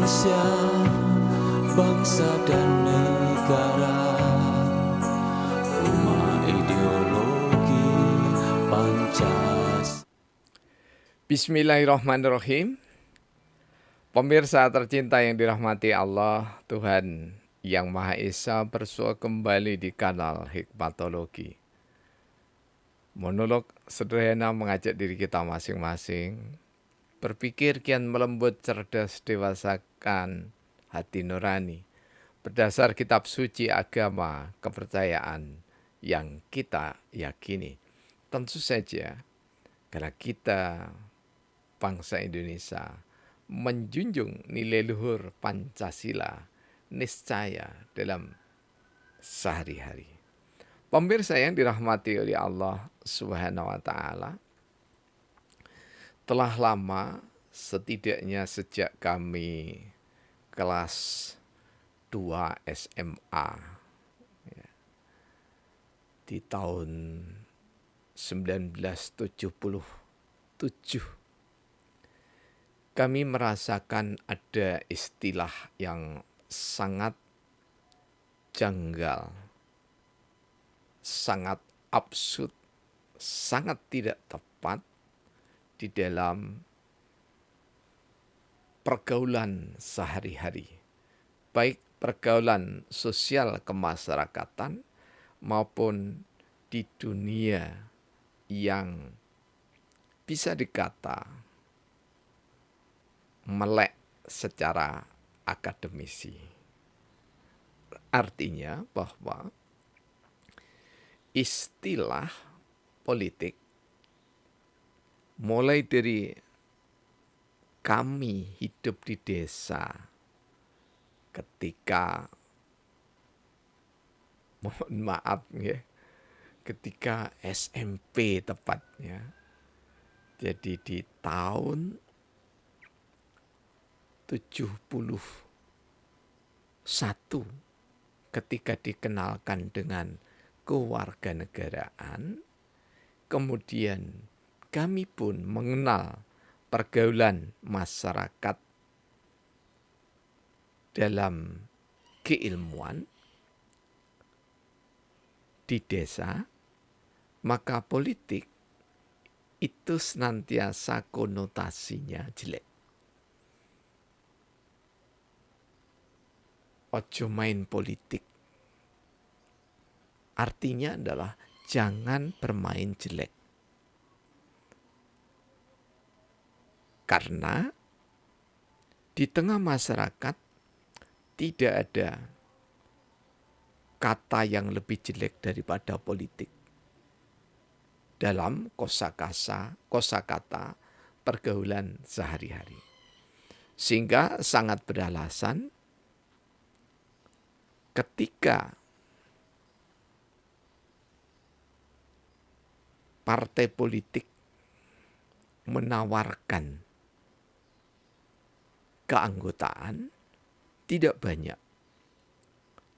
Indonesia, bangsa dan negara, rumah ideologi Pancasila. Bismillahirrahmanirrahim. Pemirsa tercinta yang dirahmati Allah, Tuhan yang Maha Esa bersua kembali di kanal Hikmatologi. Monolog sederhana mengajak diri kita masing-masing berpikir kian melembut, cerdas, dewasakan hati nurani berdasar kitab suci agama kepercayaan yang kita yakini. Tentu saja karena kita bangsa Indonesia menjunjung nilai luhur Pancasila niscaya dalam sehari-hari. Pemirsa yang dirahmati oleh Allah Subhanahu wa taala, telah lama, setidaknya sejak kami kelas 2 SMA di tahun 1977, kami merasakan ada istilah yang sangat janggal, sangat absurd, sangat tidak tepat di dalam pergaulan sehari-hari, baik pergaulan sosial kemasyarakatan maupun di dunia yang bisa dikata melek secara akademisi. Artinya bahwa istilah politik mulai dari kami hidup di desa ketika, mohon maaf ya, ketika SMP tepatnya, jadi di tahun 71 ketika dikenalkan dengan kewarganegaraan, kemudian kami pun mengenal pergaulan masyarakat dalam keilmuan di desa, maka politik itu senantiasa konotasinya jelek. Ojo main politik. Artinya adalah jangan bermain jelek. Karena di tengah masyarakat tidak ada kata yang lebih jelek daripada politik dalam kosakata pergaulan sehari-hari. Sehingga sangat beralasan ketika partai politik menawarkan keanggotaan, tidak banyak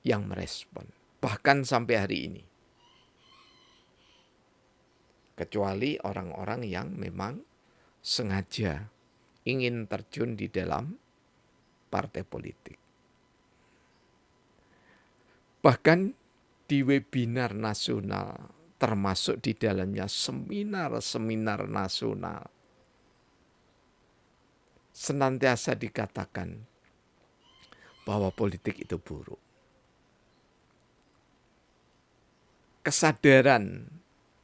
yang merespon. Bahkan sampai hari ini. Kecuali orang-orang yang memang sengaja ingin terjun di dalam partai politik. Bahkan di webinar nasional, termasuk di dalamnya seminar-seminar nasional, senantiasa dikatakan bahwa politik itu buruk. Kesadaran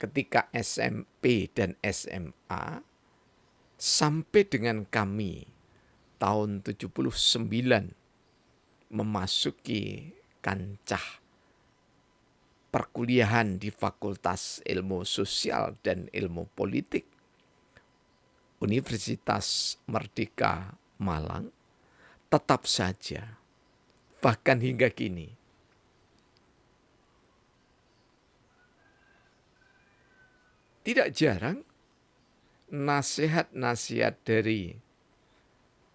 ketika SMP dan SMA sampai dengan kami tahun 79 memasuki kancah perkuliahan di Fakultas Ilmu Sosial dan Ilmu Politik Universitas Merdeka Malang, tetap saja bahkan hingga kini tidak jarang nasihat-nasihat dari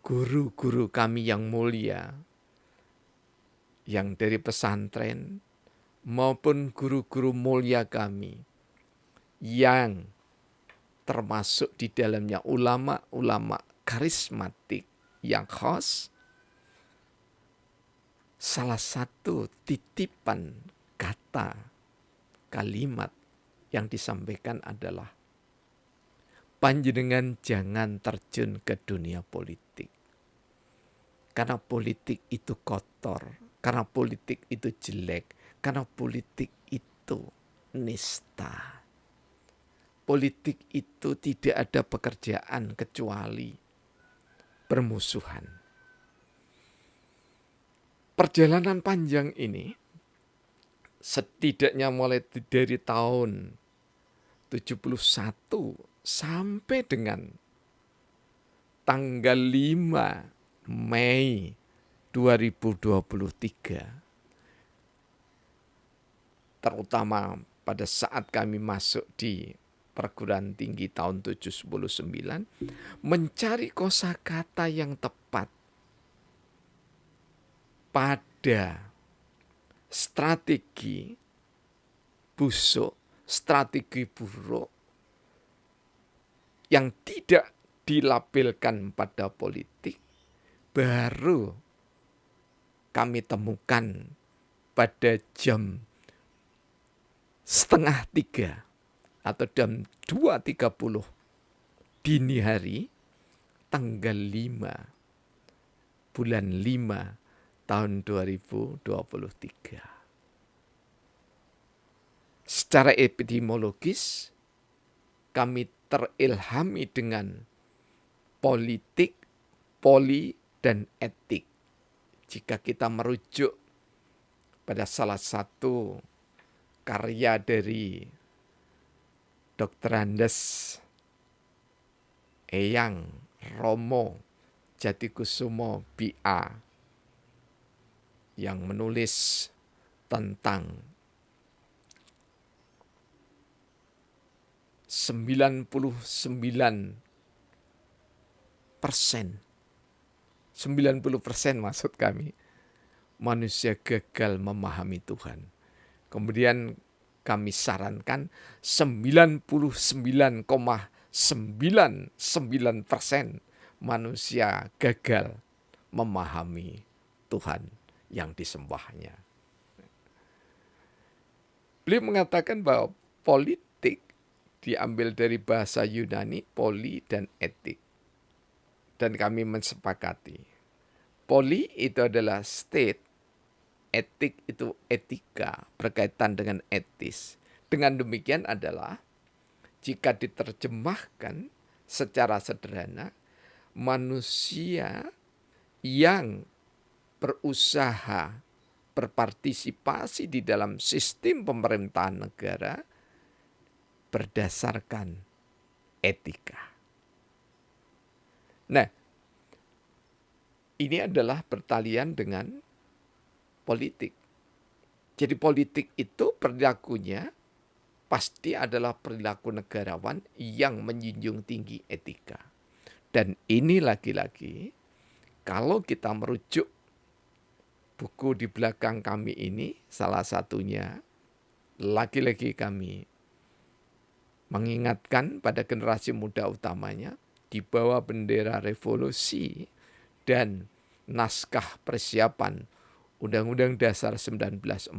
guru-guru kami yang mulia, yang dari pesantren maupun guru-guru mulia kami, yang termasuk di dalamnya ulama-ulama karismatik yang khas, salah satu titipan kata kalimat yang disampaikan adalah panjenengan jangan terjun ke dunia politik. Karena politik itu kotor, karena politik itu jelek, karena politik itu nista. Politik itu tidak ada pekerjaan kecuali permusuhan. Perjalanan panjang ini setidaknya mulai dari tahun 71 sampai dengan tanggal 5 Mei 2023, terutama pada saat kami masuk di perguruan tinggi tahun 79, mencari kosakata yang tepat pada strategi busuk, strategi buruk yang tidak dilabelkan pada politik, baru kami temukan pada jam 2:30 atau jam 2:30 dini hari tanggal 5 bulan 5 tahun 2023. Secara epidemiologis kami terilhami dengan politik, poli, dan etik. Jika kita merujuk pada salah satu karya dari Dr. Andes Eyang Romo Jatikusumo BA yang menulis tentang 90% maksud kami, manusia gagal memahami Tuhan. Kemudian kami sarankan 99,99% manusia gagal memahami Tuhan yang disembahnya. Beliau mengatakan bahwa politik diambil dari bahasa Yunani, poli dan etik. Dan kami mensepakati, poli itu adalah state, etik itu etika, berkaitan dengan etis. Dengan demikian adalah, jika diterjemahkan secara sederhana, manusia yang berusaha berpartisipasi di dalam sistem pemerintahan negara berdasarkan etika. Nah, ini adalah pertalian dengan politik. Jadi politik itu perilakunya pasti adalah perilaku negarawan yang menjunjung tinggi etika. Dan ini lagi-lagi, kalau kita merujuk buku di belakang kami ini, salah satunya, lagi-lagi kami mengingatkan pada generasi muda utamanya, di bawah bendera revolusi dan naskah persiapan Undang-Undang Dasar 1945,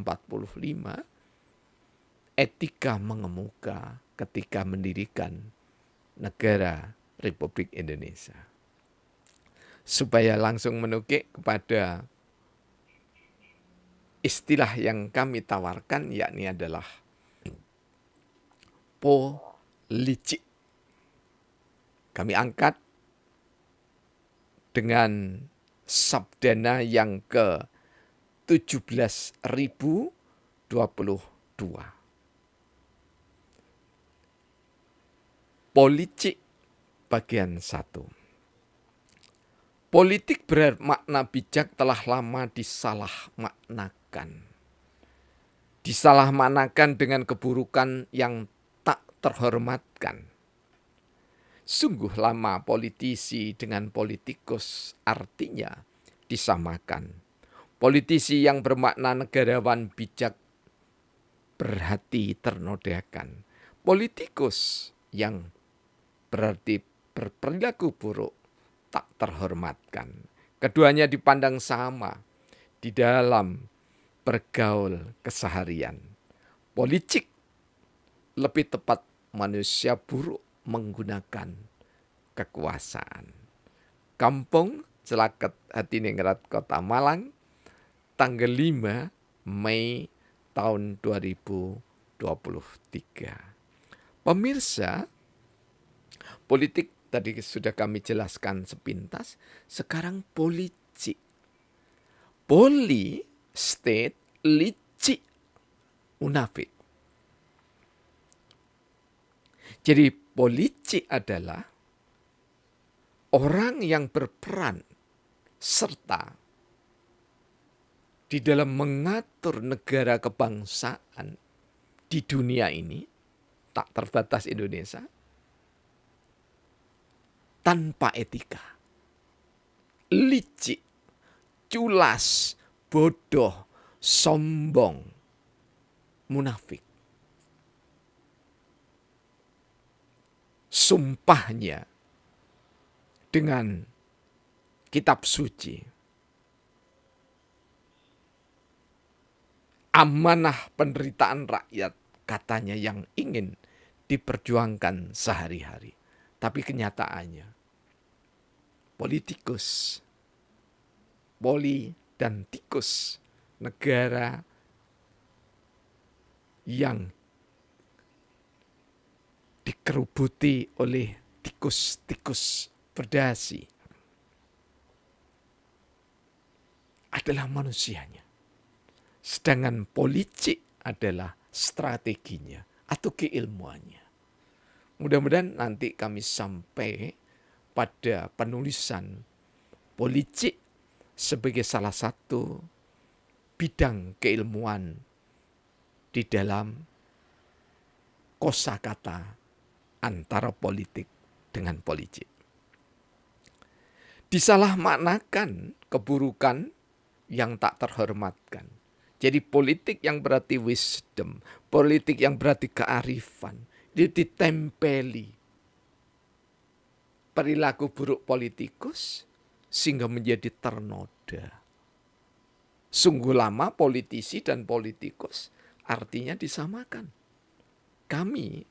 etika mengemuka ketika mendirikan negara Republik Indonesia. Supaya langsung menukik kepada istilah yang kami tawarkan, yakni adalah politik. Kami angkat dengan sabdana yang ke-17.022. Politik bagian 1. Politik bermakna bijak telah lama disalahmaknakan. Disalahmaknakan dengan keburukan yang tak terhormatkan. Sungguh lama politisi dengan politikus artinya disamakan. Politisi yang bermakna negarawan bijak berhati ternodakan. Politikus yang berarti berperilaku buruk tak terhormatkan. Keduanya dipandang sama, di dalam bergaul keseharian. Politik, lebih tepat manusia buruk menggunakan kekuasaan. Kampung Celaket Hatiningrat Kota Malang, tanggal 5 Mei tahun 2023. Pemirsa, politik tadi sudah kami jelaskan sepintas, sekarang politik. Poli, state, lici, munafik. Jadi politik adalah orang yang berperan serta di dalam mengatur negara kebangsaan di dunia ini, tak terbatas Indonesia, tanpa etika. Licik, culas, bodoh, sombong, munafik. Sumpahnya dengan kitab suci, amanah penderitaan rakyat katanya yang ingin diperjuangkan sehari-hari. Tapi kenyataannya, politikus, poli dan tikus, negara yang dikerubuti oleh tikus-tikus berdasi adalah manusianya. Sedangkan politik adalah strateginya atau keilmuannya. Mudah-mudahan nanti kami sampai pada penulisan politik sebagai salah satu bidang keilmuan di dalam kosakata antara politik dengan politik. Disalahmaknakan keburukan yang tak terhormatkan. Jadi politik yang berarti wisdom, politik yang berarti kearifan, itu ditempeli perilaku buruk politikus sehingga menjadi ternoda. Sungguh lama politisi dan politikus artinya disamakan. Kami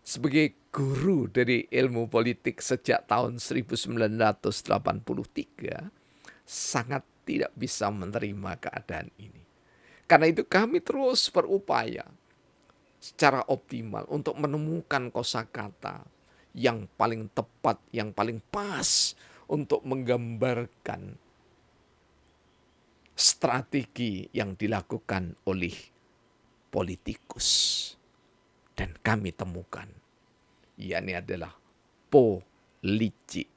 sebagai guru dari ilmu politik sejak tahun 1983 sangat tidak bisa menerima keadaan ini. Karena itu kami terus berupaya secara optimal untuk menemukan kosakata yang paling tepat, yang paling pas untuk menggambarkan strategi yang dilakukan oleh politikus. Dan kami temukan, yakni adalah politik.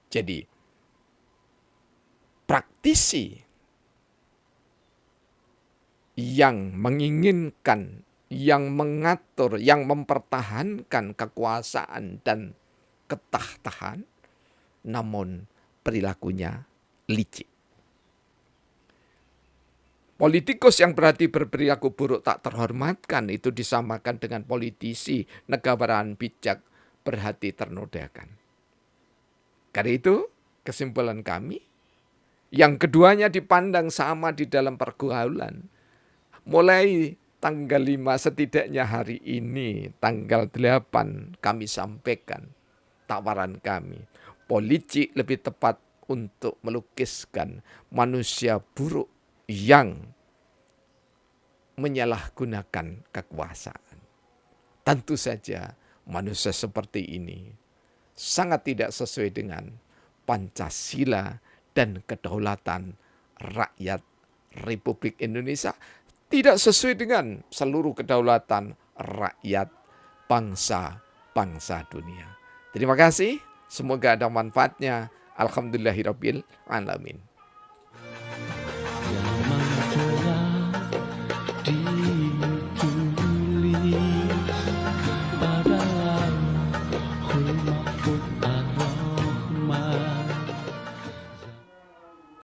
Jadi, praktisi yang menginginkan, yang mengatur, yang mempertahankan kekuasaan dan ketakhtaan, namun perilakunya licik. Politikus yang berarti berperilaku buruk tak terhormatkan itu disamakan dengan politisi negarawan bijak berhati ternodakan. Karena itu kesimpulan kami, yang keduanya dipandang sama di dalam pergaulan. Mulai tanggal 5 setidaknya hari ini, tanggal 8 kami sampaikan tawaran kami. Politik lebih tepat untuk melukiskan manusia buruk yang menyalahgunakan kekuasaan. Tentu saja manusia seperti ini sangat tidak sesuai dengan Pancasila dan kedaulatan rakyat Republik Indonesia, tidak sesuai dengan seluruh kedaulatan rakyat bangsa-bangsa dunia. Terima kasih, semoga ada manfaatnya. Alhamdulillahirabbil alamin.